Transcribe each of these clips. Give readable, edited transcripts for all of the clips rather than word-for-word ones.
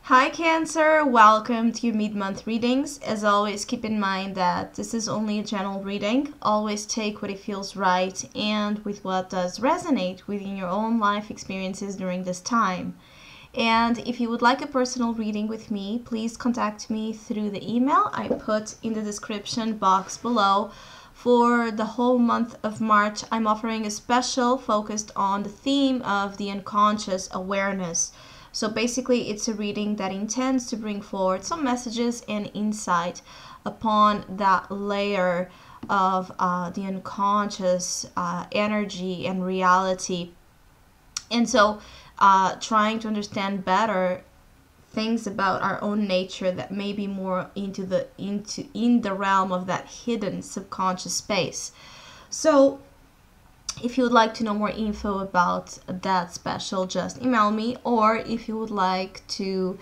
Hi Cancer, welcome to your mid-month readings. As always, keep in mind that this is only a general reading. Always take what it feels right and with what does resonate within your own life experiences during this time. And if you would like a personal reading with me, please contact me through the email I put in the description box below. For the whole month of March, I'm offering a special focused on the theme of the unconscious awareness. So basically, it's a reading that intends to bring forward some messages and insight upon that layer of the unconscious energy and reality. And so trying to understand better things about our own nature that may be more in the realm of that hidden subconscious space. So if you would like to know more info about that special, just email me. Or if you would like to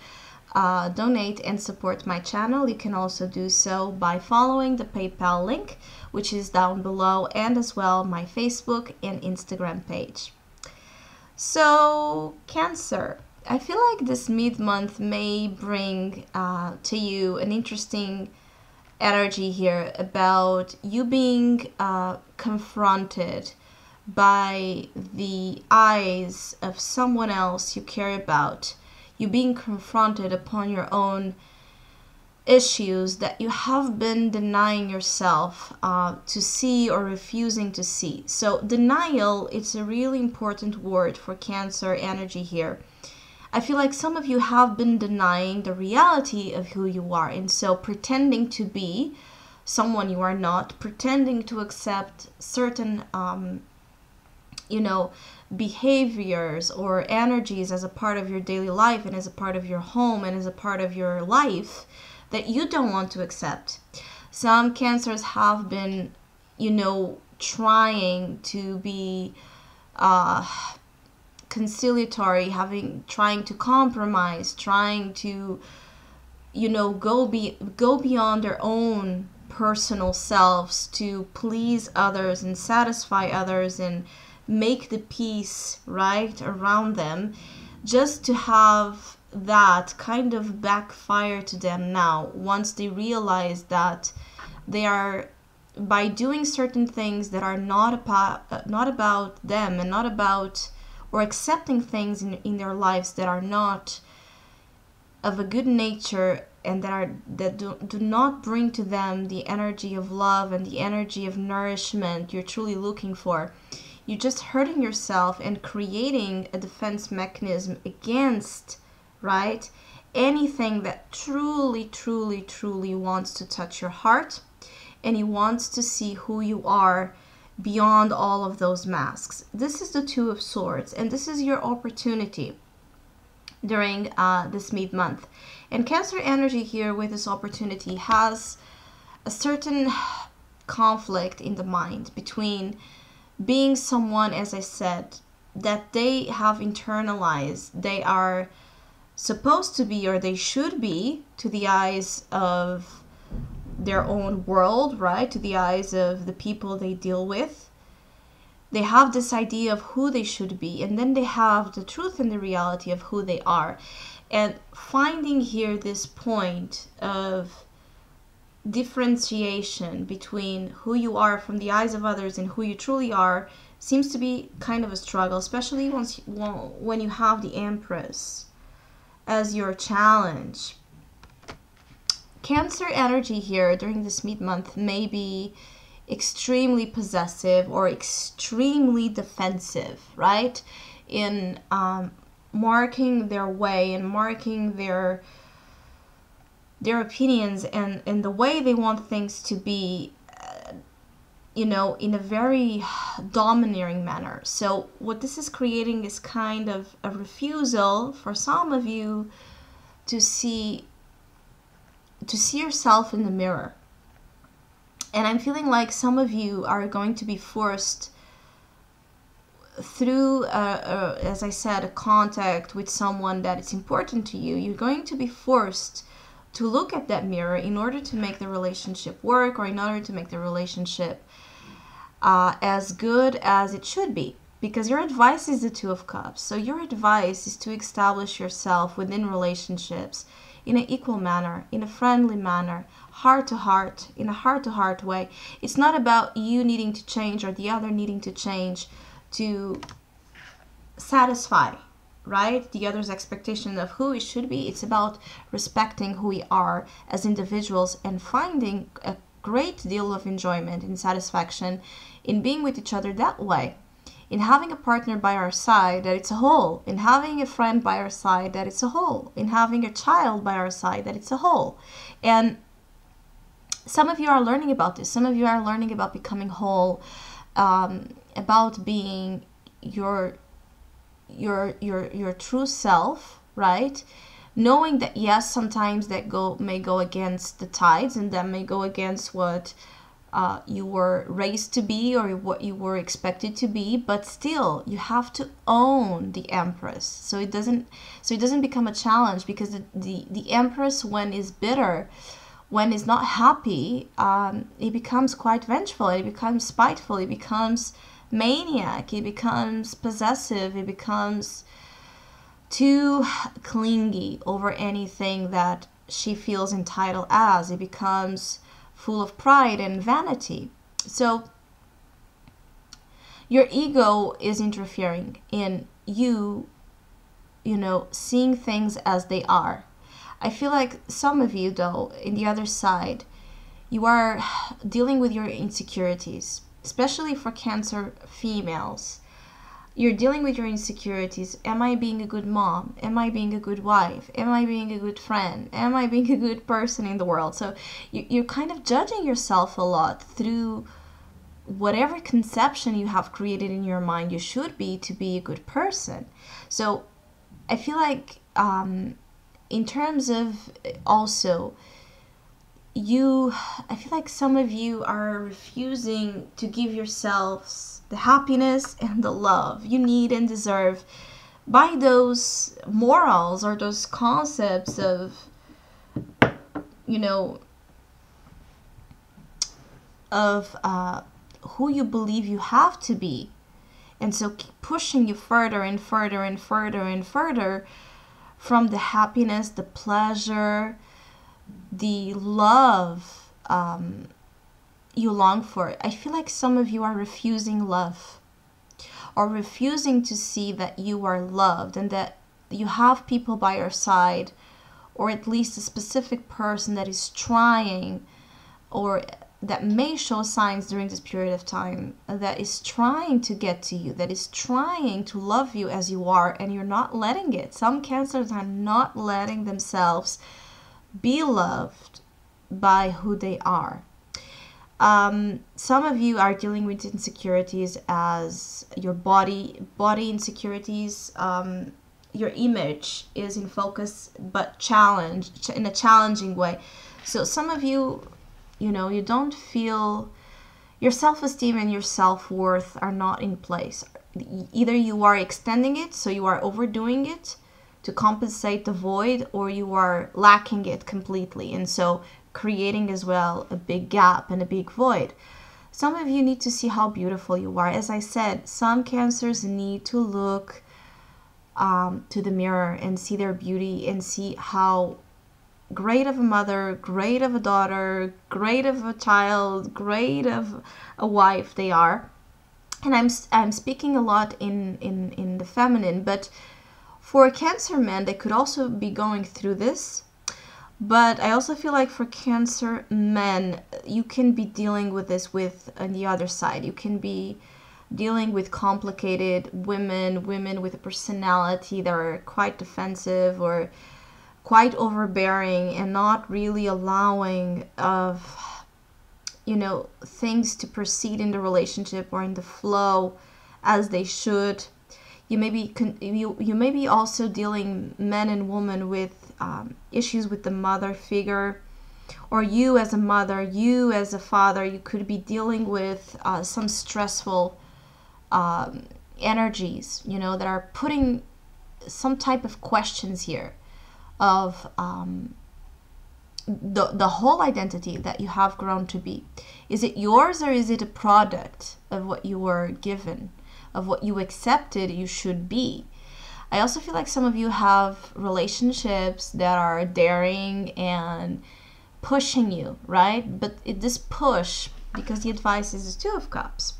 donate and support my channel, you can also do so by following the PayPal link, which is down below, and as well my Facebook and Instagram page. So Cancer, I feel like this mid-month may bring to you an interesting energy here about you being confronted by the eyes of someone else you care about. You being confronted upon your own issues that you have been denying yourself to see or refusing to see. So denial, it's a really important word for Cancer energy here. I feel like some of you have been denying the reality of who you are, and so pretending to be someone you are not, pretending to accept certain behaviors or energies as a part of your daily life and as a part of your home and as a part of your life that you don't want to accept. Some Cancers have been, trying to be conciliatory, trying to compromise, trying to, go beyond their own personal selves to please others and satisfy others and make the peace right around them, just to have that kind of backfire to them now once they realize that they are, by doing certain things that are not about them and not about, or accepting things in their lives that are not of a good nature and that do not bring to them the energy of love and the energy of nourishment you're truly looking for. You're just hurting yourself and creating a defense mechanism against, right, anything that truly, truly, truly wants to touch your heart, and he wants to see who you are beyond all of those masks. This is the Two of Swords, and this is your opportunity during this mid-month. And Cancer energy here with this opportunity has a certain conflict in the mind between being someone, as I said, that they have internalized they are supposed to be, or they should be, to the eyes of their own world, right? To the eyes of the people they deal with. They have this idea of who they should be, and then they have the truth and the reality of who they are. And finding here this point of differentiation between who you are from the eyes of others and who you truly are seems to be kind of a struggle, especially when you have the Empress as your challenge. Cancer energy here during this mid-month may be extremely possessive or extremely defensive, right? In marking their way and marking their opinions and the way they want things to be, in a very domineering manner. So what this is creating is kind of a refusal for some of you to see yourself in the mirror. And I'm feeling like some of you are going to be forced through, as I said, a contact with someone that is important to you. You're going to be forced to look at that mirror in order to make the relationship work, or in order to make the relationship as good as it should be. because your advice is the Two of Cups. So your advice is to establish yourself within relationships in an equal manner, in a friendly manner, heart to heart, in a heart to heart way. It's not about you needing to change or the other needing to change to satisfy, right, the other's expectation of who we should be. It's about respecting who we are as individuals and finding a great deal of enjoyment and satisfaction in being with each other that way, in having a partner by our side that it's a whole, in having a friend by our side that it's a whole, in having a child by our side that it's a whole. And some of you are learning about this. Some of you are learning about becoming whole, about being your true self, right? Knowing that yes, sometimes that may go against the tides, and that may go against what you were raised to be or what you were expected to be, but still you have to own the Empress, so it doesn't become a challenge, because the Empress, when is bitter, when is not happy, it becomes quite vengeful, it becomes spiteful, it becomes maniac, it becomes possessive, it becomes too clingy over anything that she feels entitled as. It becomes full of pride and vanity. So your ego is interfering in you know, seeing things as they are. I feel like some of you, though, in the other side, you are dealing with your insecurities, especially for Cancer females. You're dealing with your insecurities. Am I being a good mom? Am I being a good wife? Am I being a good friend? Am I being a good person in the world? So you're kind of judging yourself a lot through whatever conception you have created in your mind you should be to be a good person. So I feel like in terms of also, I feel like some of you are refusing to give yourselves the happiness and the love you need and deserve by those morals or those concepts of, you know, of who you believe you have to be. And so keep pushing you further and further and further and further from the happiness, the pleasure, the love you long for. I feel like some of you are refusing love, or refusing to see that you are loved and that you have people by your side, or at least a specific person that is trying, or that may show signs during this period of time, that is trying to get to you, that is trying to love you as you are, and you're not letting it. Some Cancers are not letting themselves be loved by who they are. Some of you are dealing with insecurities as your body insecurities. Your image is in focus, but challenged in a challenging way. So some of you, you know, you don't feel your self-esteem and your self-worth are not in place. Either you are extending it, so you are overdoing it to compensate the void, or you are lacking it completely, and so creating as well a big gap and a big void. Some of you need to see how beautiful you are. As I said, some Cancers need to look to the mirror and see their beauty and see how great of a mother, great of a daughter, great of a child, great of a wife they are. And I'm speaking a lot in the feminine, but for Cancer men, they could also be going through this. But I also feel like for Cancer men, you can be dealing with this on the other side. You can be dealing with complicated women with a personality that are quite defensive or quite overbearing and not really allowing of, you know, things to proceed in the relationship or in the flow as they should. You may be also dealing, men and women, with issues with the mother figure, or you as a mother, you as a father, you could be dealing with some stressful energies, you know, that are putting some type of questions here of the whole identity that you have grown to be. Is it yours, or is it a product of what you were given of what you accepted you should be. I also feel like some of you have relationships that are daring and pushing you, right? But this push, because the advice is the Two of Cups,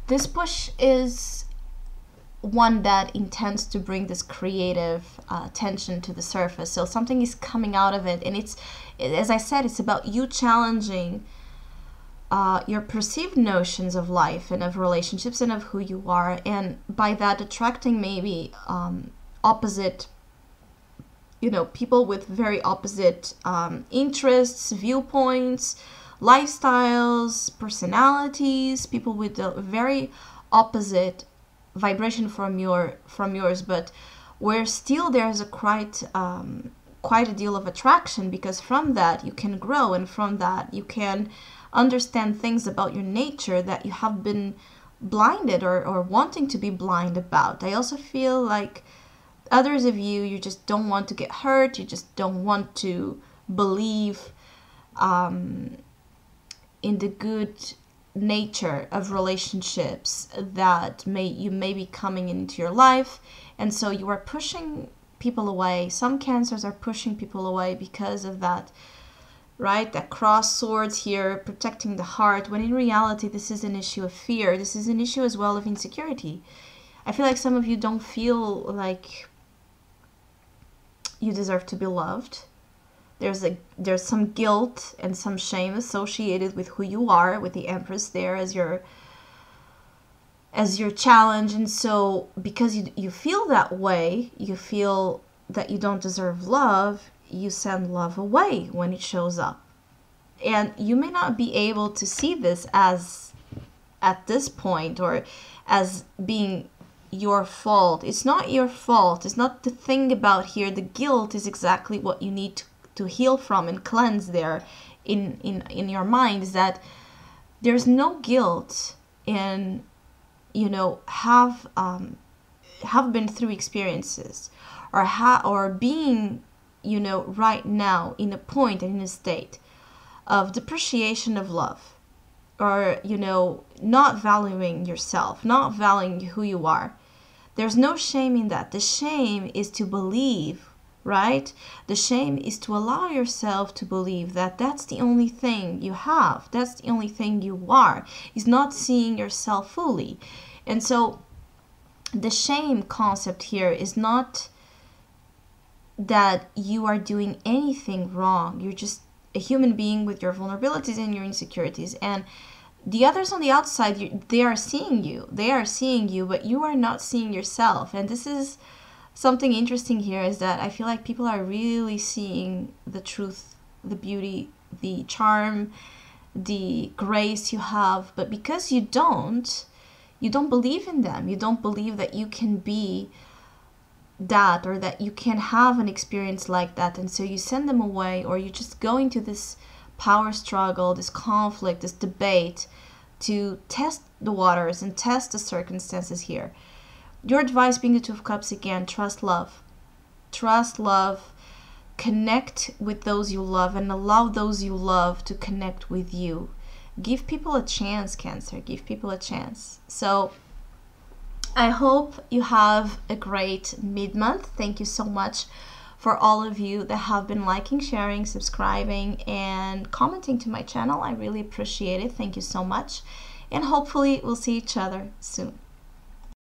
this push is one that intends to bring this creative tension to the surface. So something is coming out of it, and it's, as I said, it's about you challenging your perceived notions of life and of relationships and of who you are, and by that attracting maybe opposite, people with very opposite interests, viewpoints, lifestyles, personalities, people with a very opposite vibration from yours, but where still there's a quite a deal of attraction, because from that you can grow, and from that you can understand things about your nature that you have been blinded or wanting to be blind about. I also feel like others of you just don't want to get hurt, you just don't want to believe in the good nature of relationships that you may be coming into your life, and so you are pushing people away. Some Cancers are pushing people away because of that, right? That cross swords here, protecting the heart, when in reality this is an issue of fear. This is an issue as well of insecurity. I feel like some of you don't feel like you deserve to be loved. There's some guilt and some shame associated with who you are, with the Empress there as your challenge. And so because you feel that way, you feel that you don't deserve love, you send love away when it shows up. And you may not be able to see this as at this point, or as being your fault. It's not your fault. It's not the thing about here. The guilt is exactly what you need to heal from and cleanse there in your mind, is that there's no guilt in have been through experiences, or being right now in a point and in a state of depreciation of love, or not valuing yourself, not valuing who you are. There's no shame in that. The shame is to believe, right? The shame is to allow yourself to believe that that's the only thing you have, that's the only thing you are, is not seeing yourself fully. And so the shame concept here is not that you are doing anything wrong. You're just a human being with your vulnerabilities and your insecurities, and the others on the outside, they are seeing you, but you are not seeing yourself. And this is something interesting here, is that I feel like people are really seeing the truth, the beauty, the charm, the grace you have, but because you don't believe in them, you don't believe that you can be that, or that you can have an experience like that, and so you send them away, or you just go into this power struggle, this conflict, this debate to test the waters and test the circumstances here. Your advice being the Two of Cups again, trust love. Trust love. Connect with those you love, and allow those you love to connect with you. Give people a chance, Cancer. Give people a chance. So I hope you have a great mid-month. Thank you so much for all of you that have been liking, sharing, subscribing, and commenting to my channel. I really appreciate it. Thank you so much. And hopefully we'll see each other soon.